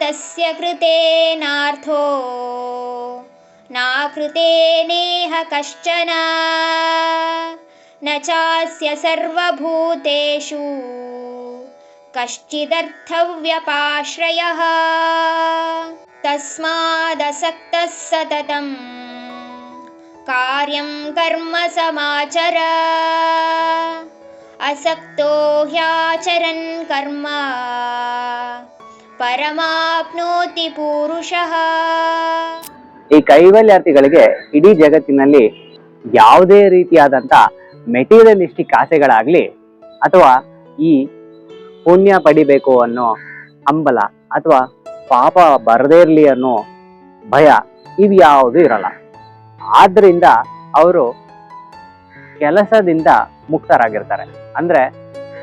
तस्य कृतेनार्थो नाकृते नेह कश्चन न चास्य सर्वभूतेषु कश्चिदर्थव्यपाश्रयः तस्मादसक्तः सततं कार्यं कर्म समाचर असक्तो ह्याचरन् कर्म ಪರಮಾಪ್ನೋತಿ ಪುರುಷಃ. ಈ ಕೈವಲ್ಯಾರ್ಥಿಗಳಿಗೆ ಇಡೀ ಜಗತ್ತಿನಲ್ಲಿ ಯಾವುದೇ ರೀತಿಯಾದಂಥ ಮೆಟೀರಿಯಲಿಸ್ಟಿಕ್ ಆಸೆಗಳಾಗ್ಲಿ ಅಥವಾ ಈ ಪುಣ್ಯ ಪಡಿಬೇಕು ಅನ್ನೋ ಹಂಬಲ ಅಥವಾ ಪಾಪ ಬರದೇ ಇರಲಿ ಅನ್ನೋ ಭಯ ಇವ್ಯಾವುದೂ ಇರಲ್ಲ. ಆದ್ರಿಂದ ಅವರು ಕೆಲಸದಿಂದ ಮುಕ್ತರಾಗಿರ್ತಾರೆ. ಅಂದ್ರೆ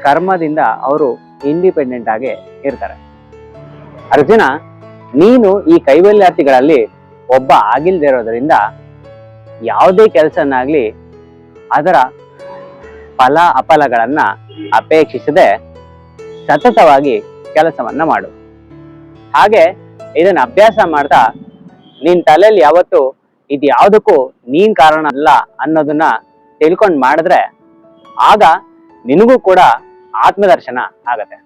ಕರ್ಮದಿಂದ ಅವರು ಇಂಡಿಪೆಂಡೆಂಟ್ ಆಗಿ ಇರ್ತಾರೆ. ಅರ್ಜುನ, ನೀನು ಈ ಕೈವಲ್ಯಾರ್ಥಿಗಳಲ್ಲಿ ಒಬ್ಬ ಆಗಿಲ್ದೇ ಇರೋದ್ರಿಂದ ಯಾವುದೇ ಕೆಲಸನಾಗ್ಲಿ ಅದರ ಫಲ ಅಫಲಗಳನ್ನ ಅಪೇಕ್ಷಿಸದೆ ಸತತವಾಗಿ ಕೆಲಸವನ್ನ ಮಾಡು. ಹಾಗೆ ಇದನ್ನ ಅಭ್ಯಾಸ ಮಾಡ್ತಾ ನಿನ್ ತಲೆಯಲ್ಲಿ ಯಾವತ್ತು ಇದು ಯಾವುದಕ್ಕೂ ನೀನ್ ಕಾರಣ ಅಲ್ಲ ಅನ್ನೋದನ್ನ ತಿಳ್ಕೊಂಡ್ ಮಾಡಿದ್ರೆ ಆಗ ನಿನಗೂ ಕೂಡ ಆತ್ಮದರ್ಶನ ಆಗತ್ತೆ.